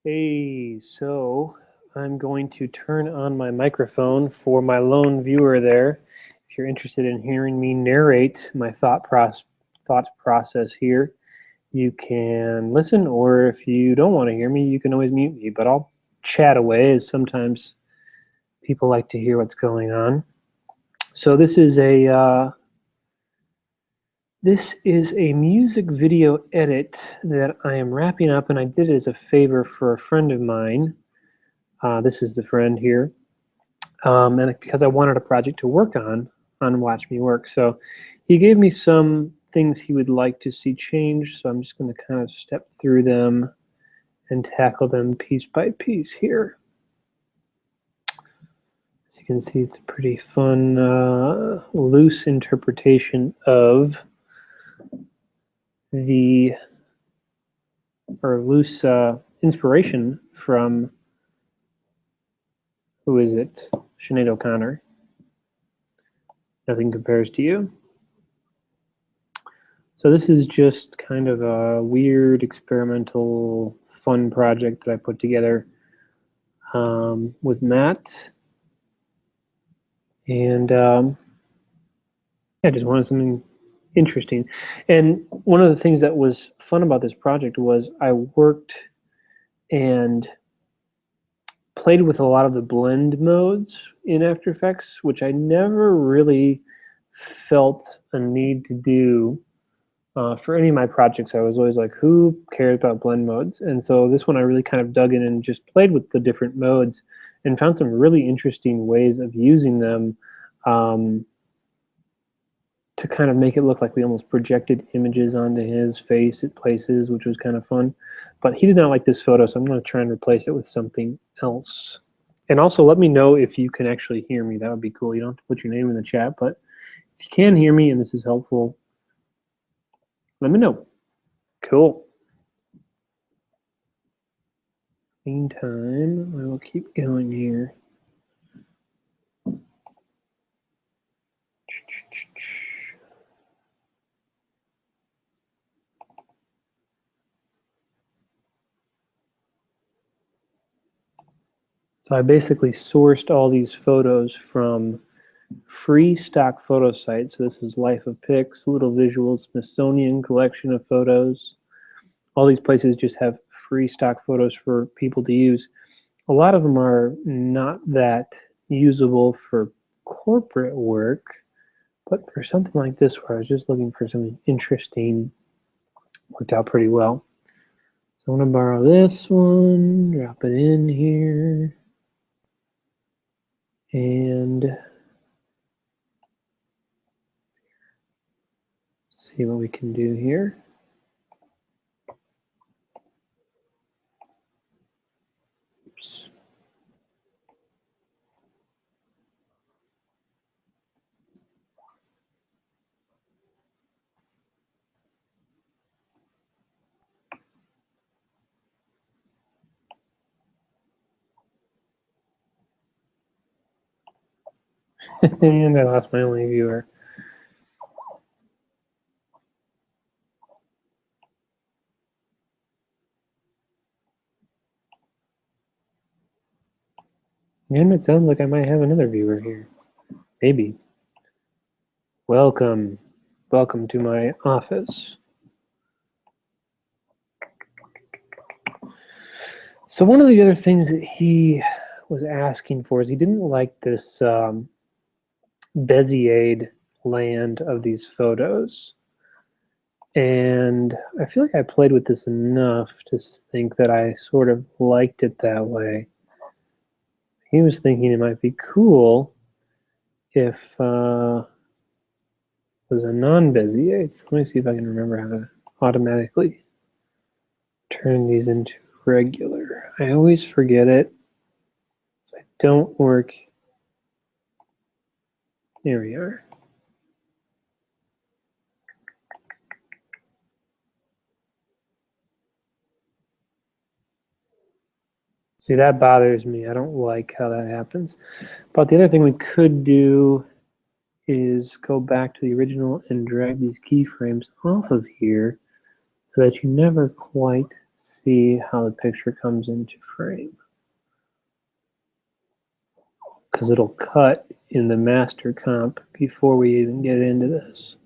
Hey, so I'm going to turn on my microphone for my lone viewer there. If you're interested in hearing me narrate my thought process here, you can listen, or if you don't want to hear me, you can always mute me, but I'll chat away as sometimes people like to hear what's going on. So this is a music video edit that I am wrapping up, and I did it as a favor for a friend of mine. This is the friend here, and because I wanted a project to work on Watch Me Work. So he gave me some things he would like to see changed, so I'm just going to kind of step through them and tackle them piece by piece here. As you can see, it's a pretty fun, loose interpretation of loose inspiration from, who is it? Sinead O'Connor. Nothing Compares to You. So this is just kind of a weird, experimental, fun project that I put together with Matt. And I just wanted something interesting. And one of the things that was fun about this project was I worked and played with a lot of the blend modes in After Effects, which I never really felt a need to do for any of my projects. I was always like, who cares about blend modes? And so this one I really kind of dug in and just played with the different modes and found some really interesting ways of using them to kind of make it look like we almost projected images onto his face at places, which was kind of fun. But he did not like this photo, so I'm going to try and replace it with something else. And also let me know if you can actually hear me. That would be cool. You don't have to put your name in the chat, but if you can hear me and this is helpful, let me know. Cool. Meantime, I will keep going here. So I basically sourced all these photos from free stock photo sites. So this is Life of Pics, Little Visuals, Smithsonian collection of photos. All these places just have free stock photos for people to use. A lot of them are not that usable for corporate work, but for something like this where I was just looking for something interesting, worked out pretty well. So I'm going to borrow this one, drop it in here, and see what we can do here. Oops. And I lost my only viewer. And it sounds like I might have another viewer here. Maybe. Welcome. Welcome to my office. So one of the other things that he was asking for is he didn't like this Bezier land of these photos. And I feel like I played with this enough to think that I sort of liked it that way. He was thinking it might be cool if it was a non-Bezier. Let me see if I can remember how to automatically turn these into regular. I always forget it. So I don't work. There we are. See, that bothers me. I don't like how that happens. But the other thing we could do is go back to the original and drag these keyframes off of here so that you never quite see how the picture comes into frame, because it'll cut in the master comp before we even get into this.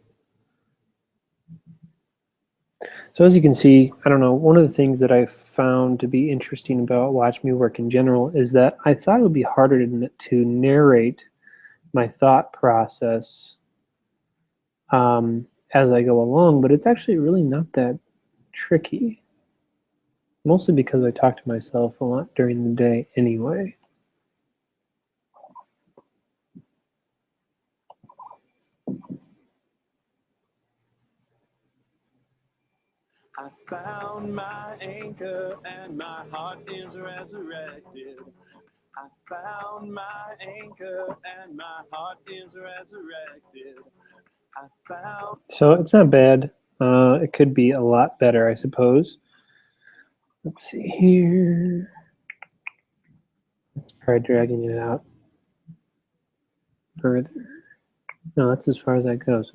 So as you can see, I don't know, one of the things that I found to be interesting about Watch Me Work in general is that I thought it would be harder to narrate my thought process as I go along, but it's actually really not that tricky. Mostly because I talk to myself a lot during the day anyway. I found my anchor and my heart is resurrected. I found my anchor and my heart is resurrected. I found. So it's not bad. It could be a lot better, I suppose. Let's see here. Let's try dragging it out further. No, that's as far as that goes.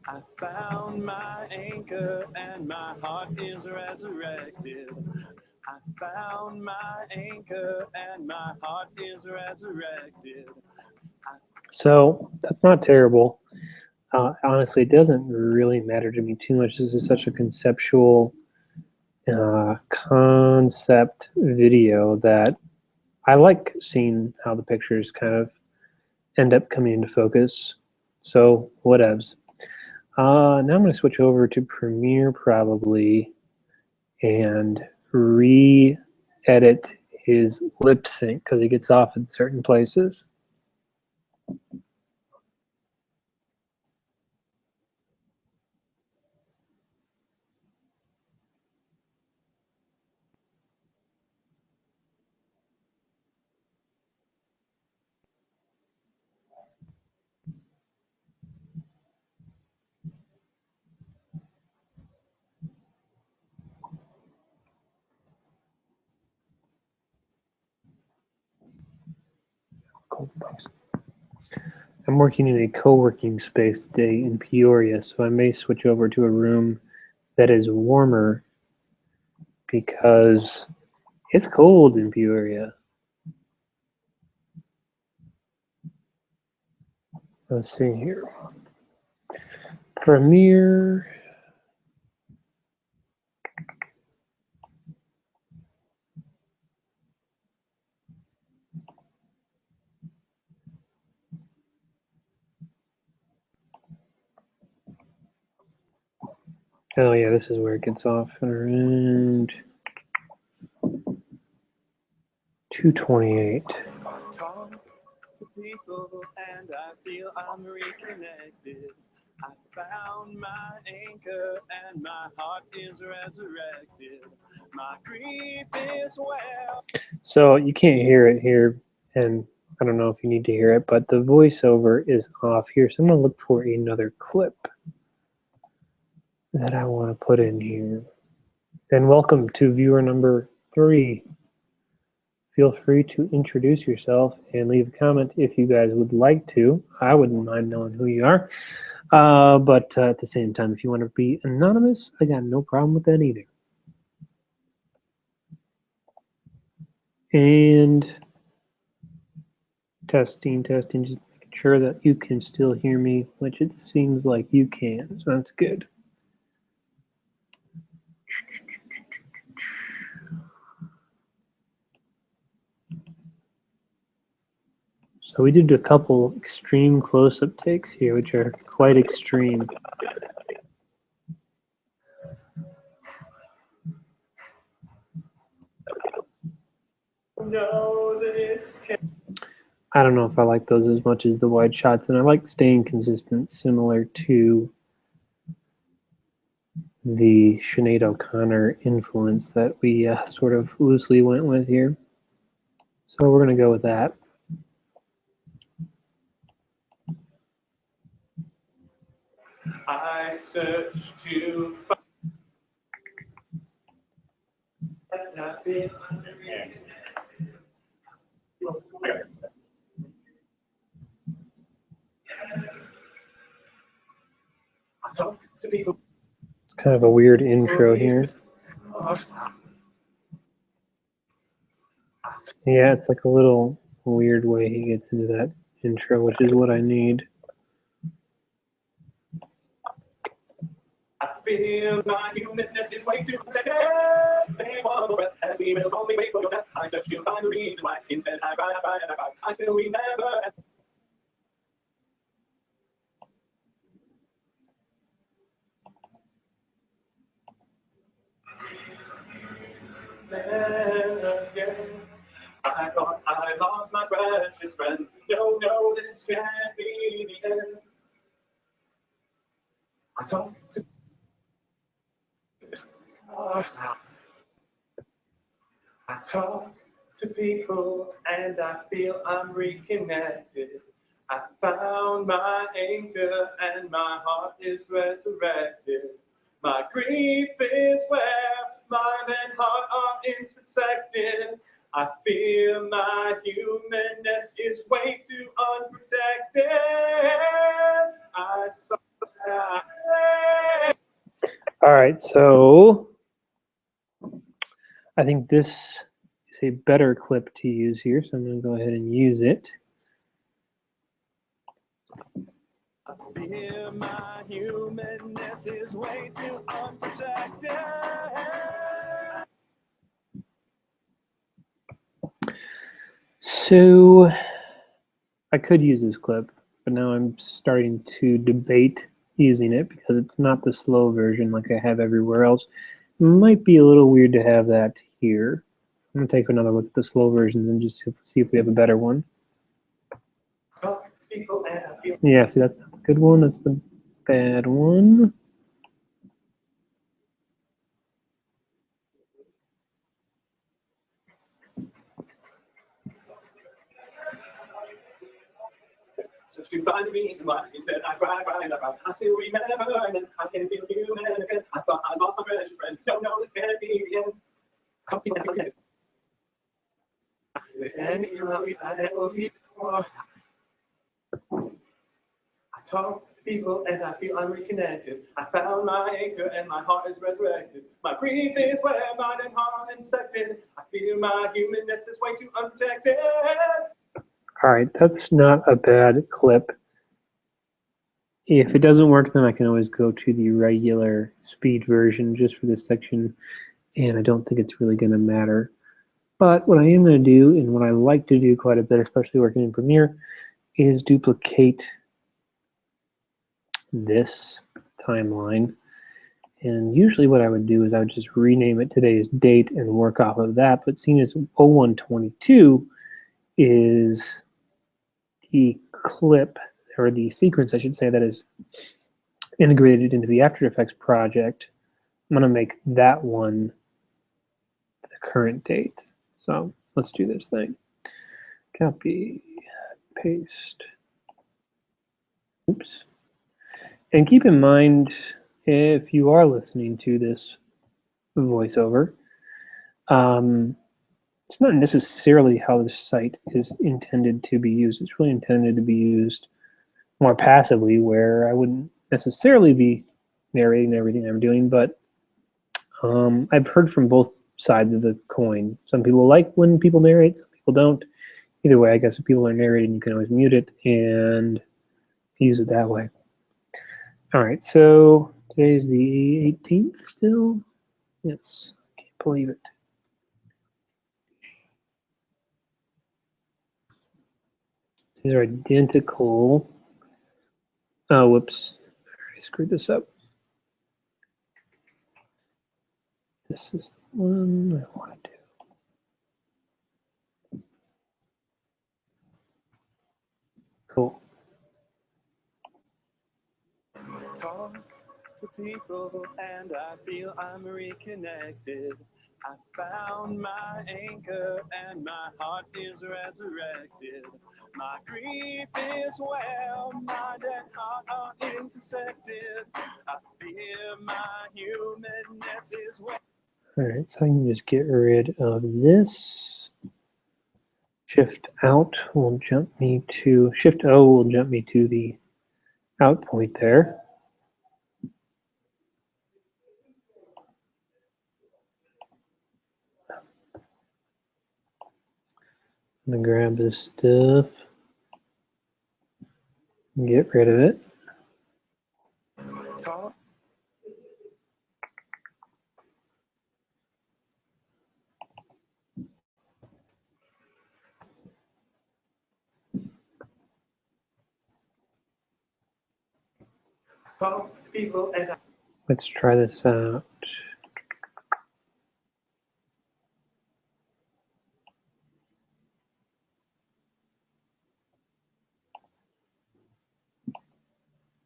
I found my anchor and my heart is resurrected. I found my anchor and my heart is resurrected. So that's not terrible. Honestly, it doesn't really matter to me too much. This is such a conceptual concept video that I like seeing how the pictures kind of end up coming into focus. So whatevs. Now I'm going to switch over to Premiere probably and re-edit his lip sync because he gets off in certain places. I'm working in a co-working space today in Peoria, so I may switch over to a room that is warmer because it's cold in Peoria. Let's see here. Premiere. Oh yeah, this is where it gets off at around 228. Talk to people and I feel I'm reconnected. I found my anchor and my heart is resurrected. My grief is well. So you can't hear it here, and I don't know if you need to hear it, but the voiceover is off here. So I'm going to look for another clip that I want to put in here. And welcome to viewer number 3. Feel free to introduce yourself and leave a comment if you guys would like to. I wouldn't mind knowing who you are. But at the same time, if you want to be anonymous, I got no problem with that either. And testing, just making sure that you can still hear me, which it seems like you can, so that's good. So we did a couple extreme close-up takes here, which are quite extreme. I don't know if I like those as much as the wide shots, and I like staying consistent, similar to the Sinead O'Connor influence that we sort of loosely went with here. So we're going to go with that. I search to find I've been I talk to people. It's kind of a weird intro here. Yeah, it's like a little weird way he gets into that intro, which is what I need. I feel my humanness is way too protected. They want a breath as we will only wait for your death. I search to find the reason why. Instead, I cry, I cry, I cry. I still remember. Then again, I thought I lost my precious friend. No, no, this can't be the end. I talk to I talk to people and I feel I'm reconnected. I found my anchor and my heart is resurrected. My grief is where mind and heart are intersected. I feel my humanness is way too unprotected. I saw All right, so I think this is a better clip to use here, so I'm going to go ahead and use it. I fear my humanness is way too unprotected. So I could use this clip, but now I'm starting to debate using it because it's not the slow version like I have everywhere else. It might be a little weird to have that here. So I'm going to take another look at the slow versions and just see if we have a better one. Yeah, see, that's not the good one. That's the bad one. So to find the reason why instead I cry, cry, and I cry. I still remember, and then I can feel human again. I thought I lost my precious friend. Don't know this can't be the end. Something like that. And you know, I talk to people and I feel I'm reconnected. I found my anchor and my heart is resurrected. My grief is where mind and heart are intersected. I feel my humanness is way too unprotected. All right, that's not a bad clip. If it doesn't work, then I can always go to the regular speed version just for this section, and I don't think it's really going to matter. But what I am going to do, and what I like to do quite a bit, especially working in Premiere, is duplicate this timeline. And usually what I would do is I would just rename it today's date and work off of that. But seeing as 0122 is the clip, or the sequence, I should say, that is integrated into the After Effects project, I'm going to make that one the current date. So let's do this thing. Copy, paste. Oops. And keep in mind, if you are listening to this voiceover, it's not necessarily how this site is intended to be used. It's really intended to be used more passively, where I wouldn't necessarily be narrating everything I'm doing, but I've heard from both sides of the coin. Some people like when people narrate, some people don't. Either way, I guess if people are narrating, you can always mute it and use it that way. All right, so today's the 18th still? Yes, I can't believe it. These are identical. Oh, whoops, I screwed this up. This is the one I want to do. Cool. Talk to people and I feel I'm reconnected. I found my anchor and my heart is resurrected. My grief is well, mind and heart are intersected. I fear my humanness is well. All right, so I can just get rid of this. Shift out will jump me to, Shift O will jump me to the out point there. I'm gonna grab this stuff, and get rid of it. People and Let's try this out.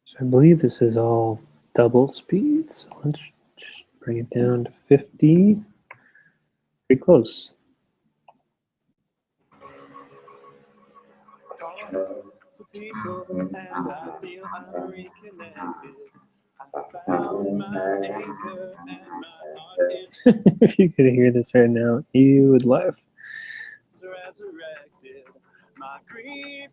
So I believe this is all double speed. So let's just bring it down to 50. Pretty close. people and I feel I'm reconnected. I found my anchor and my heart is If you could hear this right now, you would laugh. resurrected. My grief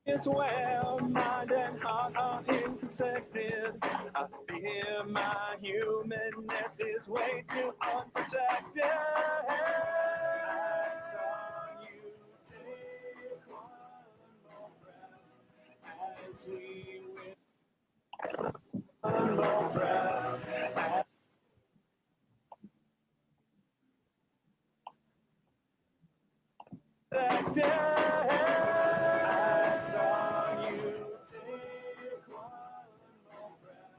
is well, mind and heart are intersected. I fear my humanness is way too unprotected. I saw you take one more breath as we will. One more breath. That day I saw you take one more breath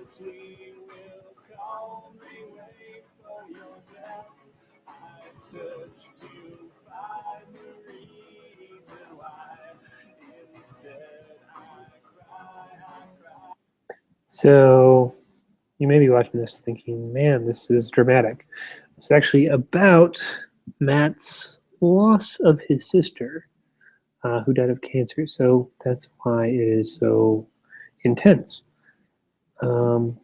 as we will calmly wait for your death. I search to find the reason why. Instead, I cry. So you may be watching this thinking, man, this is dramatic. It's actually about Matt's loss of his sister, who died of cancer. So that's why it is so intense. And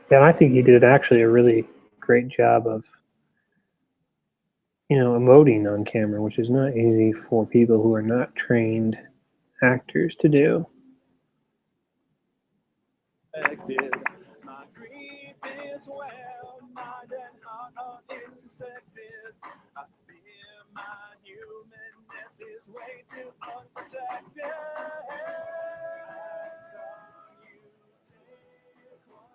I think he did actually a really great job of, emoting on camera, which is not easy for people who are not trained actors to do. My grief is well, mind and heart are intersected. I fear my humanness is way too unprotected. I saw you take one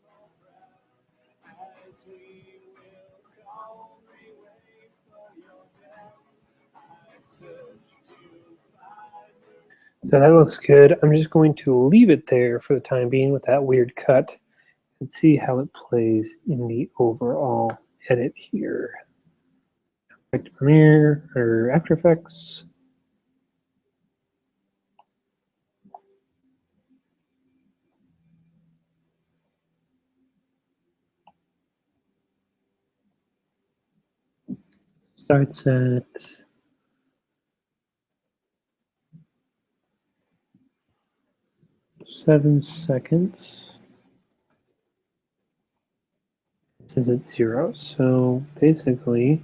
more breath as we will calmly wait for your death. I search to find the So that looks good. I'm just going to leave it there for the time being with that weird cut and see how it plays in the overall edit here. Back to Premiere or After Effects. Starts at 7 seconds. This is at 0. So basically,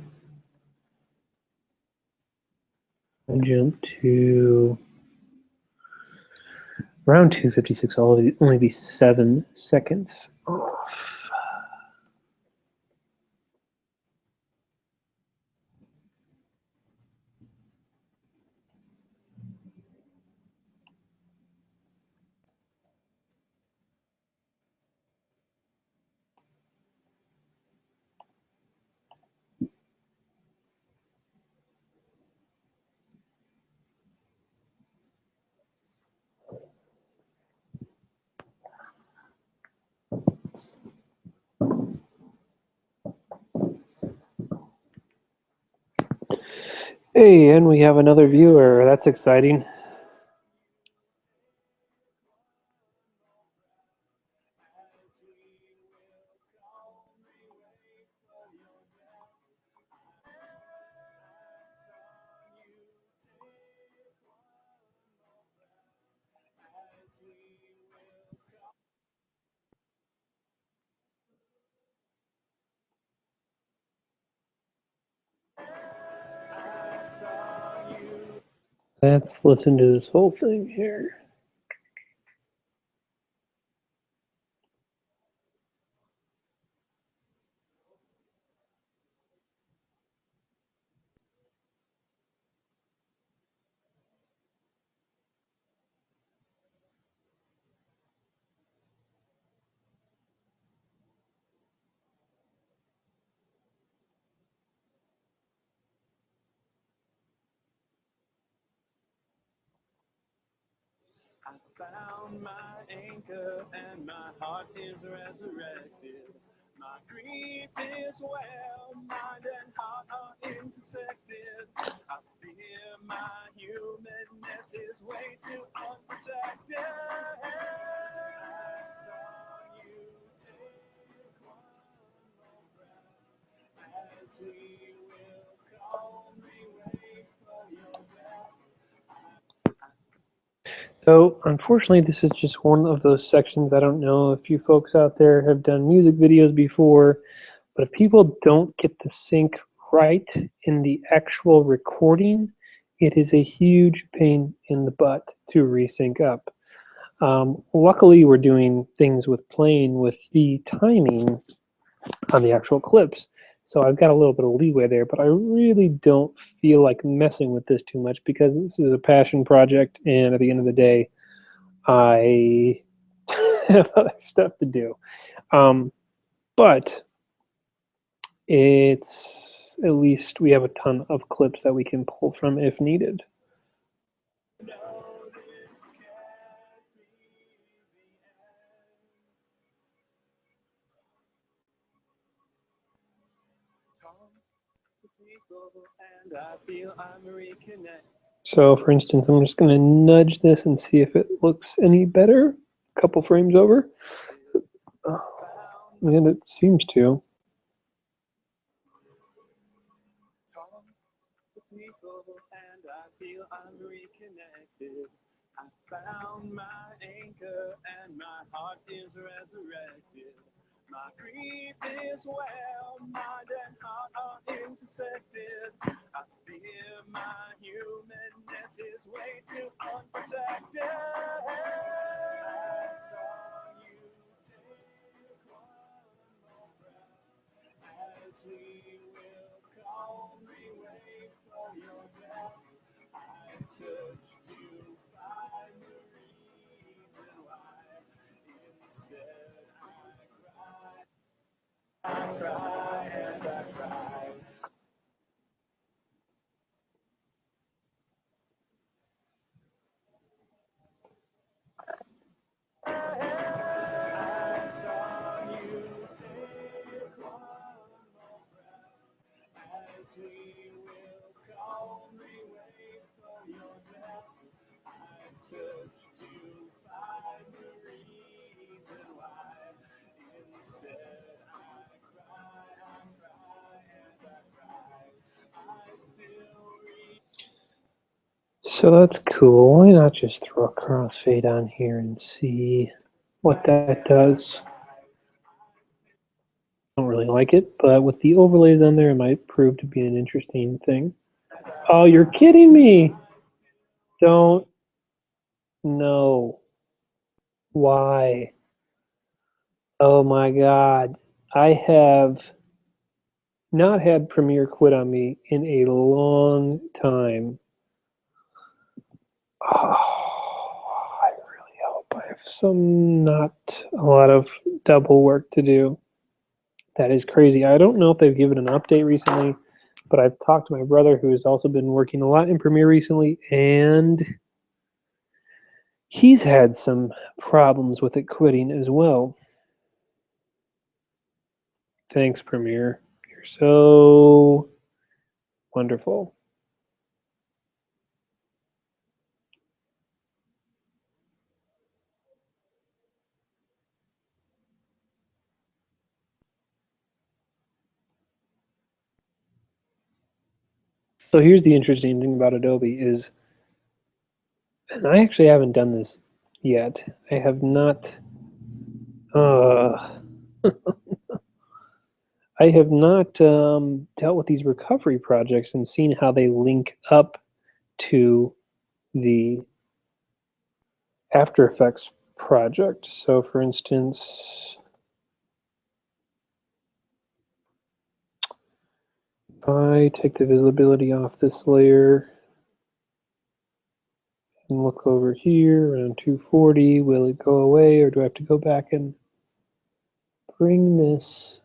I jump to around 256. I'll only be 7 seconds off. Hey, and we have another viewer. That's exciting. Let's listen to this whole thing here. I found my anchor and my heart is resurrected. My grief is well, mind and heart are intersected. I fear my humanness is way too unprotected. I saw you take one more breath as we will calmly wait for your death. So, unfortunately, this is just one of those sections. I don't know if you folks out there have done music videos before, but if people don't get the sync right in the actual recording, it is a huge pain in the butt to resync up. Luckily, we're doing things with playing with the timing on the actual clips. So I've got a little bit of leeway there, but I really don't feel like messing with this too much because this is a passion project, and at the end of the day, I have other stuff to do. But it's at least we have a ton of clips that we can pull from if needed. And I feel I'm reconnected. So for instance, I'm just going to nudge this and see if it looks any better. A couple frames over. And it seems to. And I feel I'm reconnected. I found my anchor and my heart is resurrected. My grief is well, mind and heart are intersected. I fear my humanness is way too unprotected. I saw you take one more breath as we will calmly wait for your death. I search to find the reason why. Instead, I cry and I cry. I saw you take one more breath as we will calmly wait for your death. I search to find the reason why. Instead, I cry and I cry. I still read. So that's cool. Why not just throw a crossfade on here and see what that does? I don't really like it, but with the overlays on there, it might prove to be an interesting thing. Oh, you're kidding me! Don't know why. Oh my god. I have not had Premiere quit on me in a long time. Oh, I really hope I have some not a lot of double work to do. That is crazy. I don't know if they've given an update recently, but I've talked to my brother who has also been working a lot in Premiere recently, and he's had some problems with it quitting as well. Thanks, Premiere. You're so wonderful. So here's the interesting thing about Adobe is, and I actually haven't done this yet. I have not. Uh, I have not dealt with these recovery projects and seen how they link up to the After Effects project. So, for instance, if I take the visibility off this layer and look over here around 240, will it go away, or do I have to go back and bring this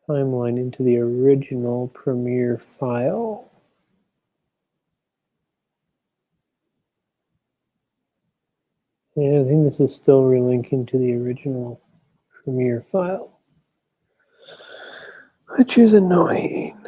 timeline into the original Premiere file? Yeah, I think this is still relinking to the original Premiere file, which is annoying.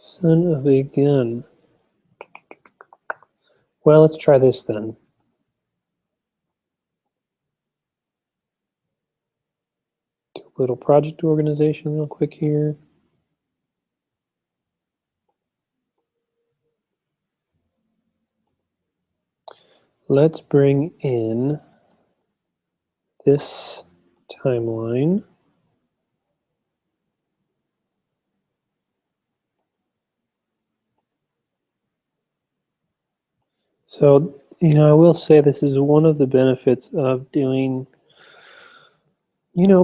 Son of a gun. Well, let's try this then. Do a little project organization real quick here. Let's bring in this timeline. So, I will say this is one of the benefits of doing,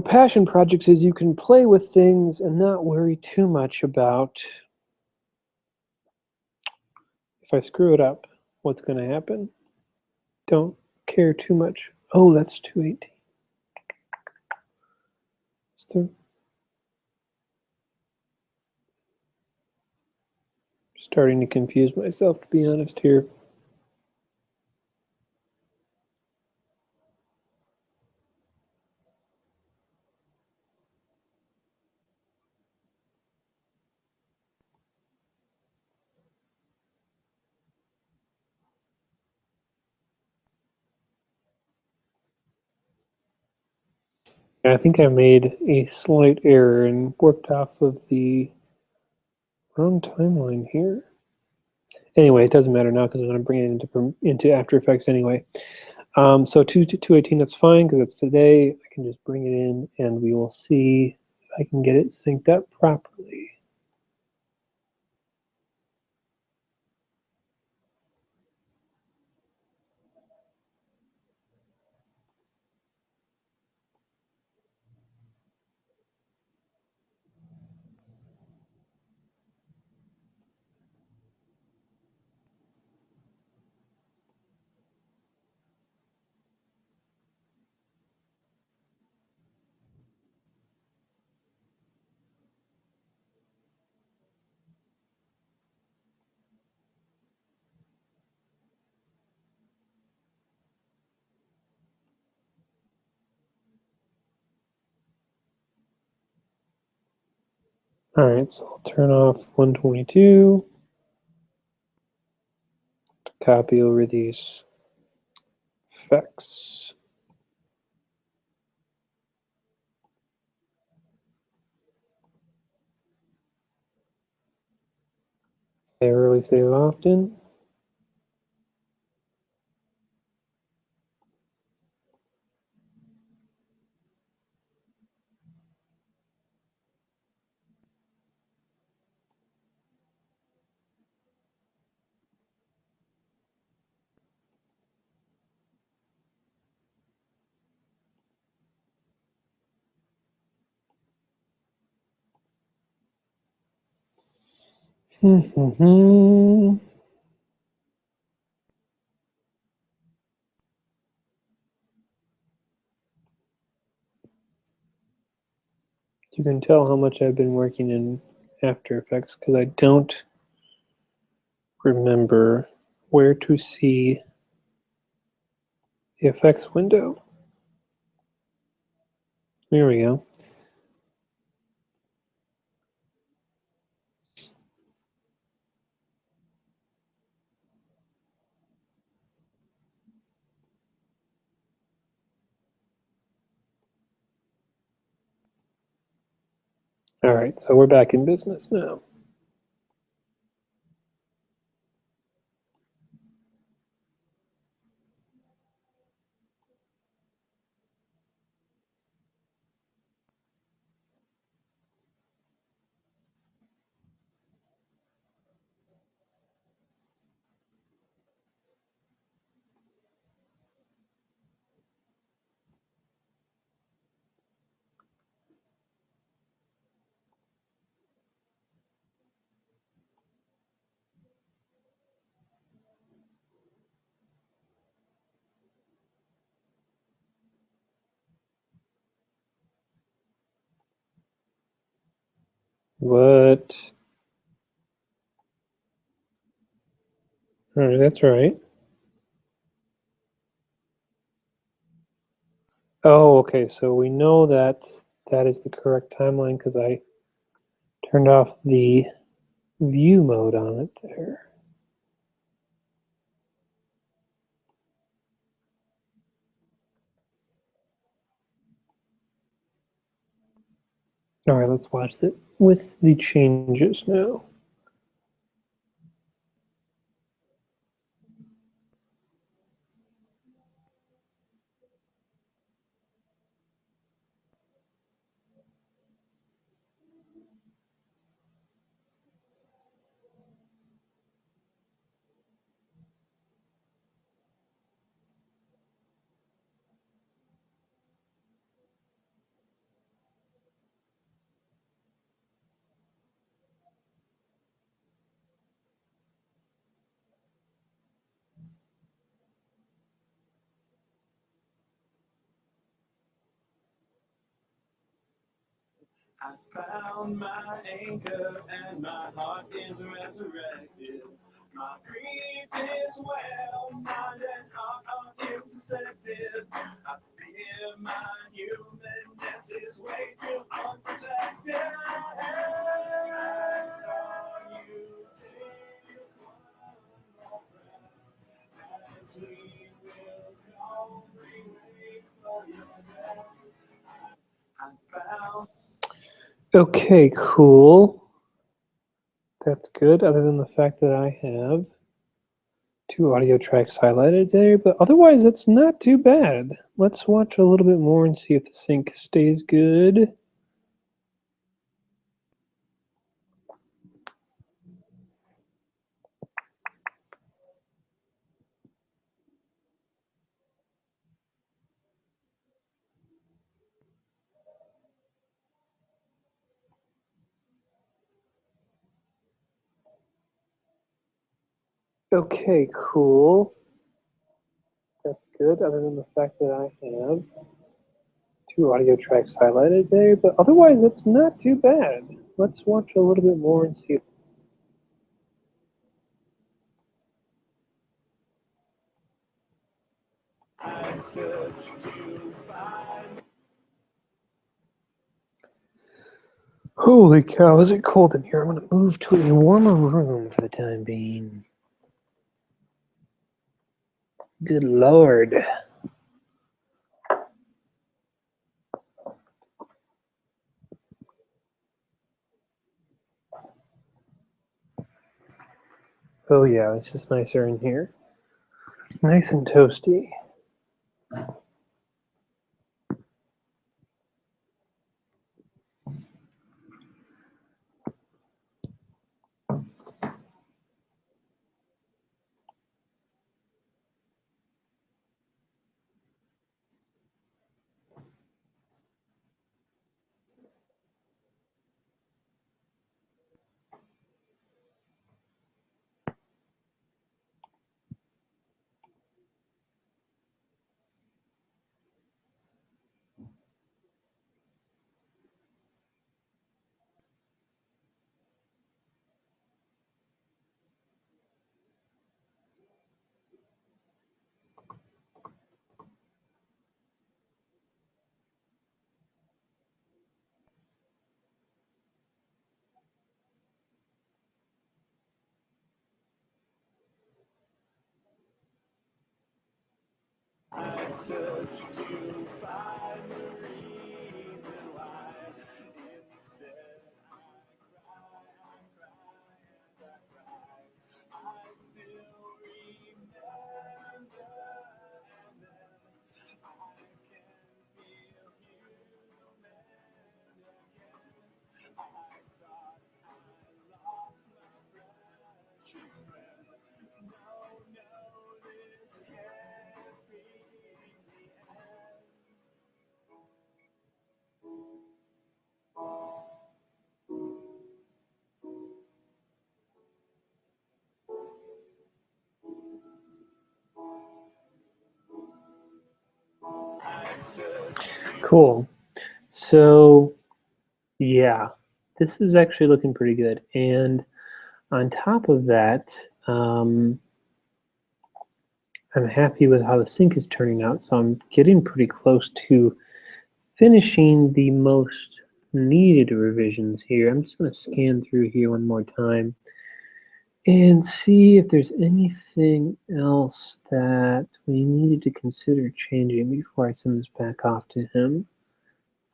passion projects is you can play with things and not worry too much about if I screw it up, what's going to happen. Don't care too much. Oh, that's 218. Starting to confuse myself, to be honest here. I think I made a slight error and worked off of the wrong timeline here. Anyway, it doesn't matter now because I'm going to bring it into After Effects anyway. So 218, that's fine because it's today. I can just bring it in and we will see if I can get it synced up properly. All right, so I'll turn off 122, copy over these effects. Save early, save often. You can tell how much I've been working in After Effects because I don't remember where to see the effects window. There we go. All right, so we're back in business now. What? All right, that's right. Oh, okay, so we know that that is the correct timeline because I turned off the view mode on it there. All right, let's watch it with the changes now. I found my anchor and my heart is resurrected. My grief is well, mind and heart are intersected. I fear my humanness is way too unprotected. I saw you take one more breath as we will go wait for your death. I found. Okay, cool. That's good, other than the fact that I have 2 audio tracks highlighted there, but otherwise that's not too bad. Let's watch a little bit more and see if the sync stays good. Okay, cool. That's good, other than the fact that I have 2 audio tracks highlighted there, but otherwise that's not too bad. Let's watch a little bit more and see if I search to find. Holy cow, is it cold in here? I'm gonna move to a warmer room for the time being. Good lord. Oh yeah, it's just nicer in here. Nice and toasty. search to find the reason why. Instead, I cry and I cry. I still remember, and then I can feel human again. I thought I lost my precious friend. No, no, this can't be the end. Cool. So, yeah, this is actually looking pretty good. And on top of that, I'm happy with how the sync is turning out. So I'm getting pretty close to finishing the most needed revisions here. I'm just going to scan through here one more time and see if there's anything else that we needed to consider changing before I send this back off to him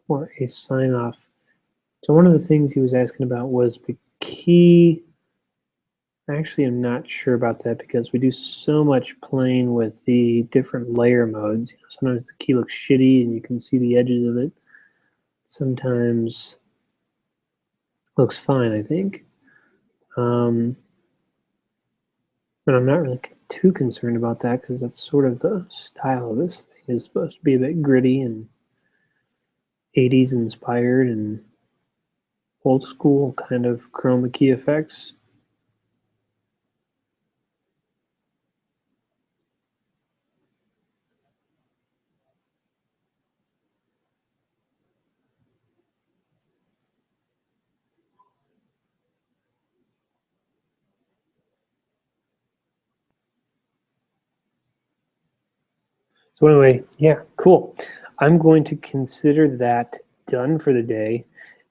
for a sign off. So one of the things he was asking about was the key. Actually, I'm not sure about that because we do so much playing with the different layer modes. Sometimes the key looks shitty and you can see the edges of it. Sometimes it looks fine, I think. But I'm not really too concerned about that because that's sort of the style of this thing. Is supposed to be a bit gritty and 80s inspired and old school kind of chroma key effects. So anyway, yeah, cool. I'm going to consider that done for the day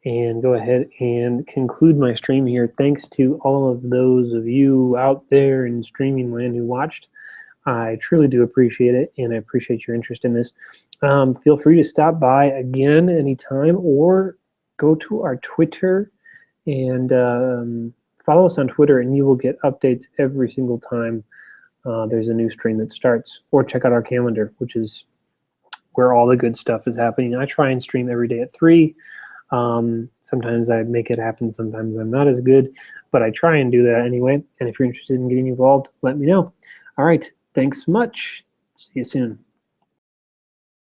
and go ahead and conclude my stream here. Thanks to all of those of you out there in streaming land who watched. I truly do appreciate it, and I appreciate your interest in this. Feel free to stop by again anytime or go to our Twitter and follow us on Twitter, and you will get updates every single time there's a new stream that starts. Or check out our calendar, which is where all the good stuff is happening. I try and stream every day at 3. Sometimes I make it happen, sometimes I'm not as good, but I try and do that anyway. And if you're interested in getting involved, let me know. All right, thanks much. See you soon.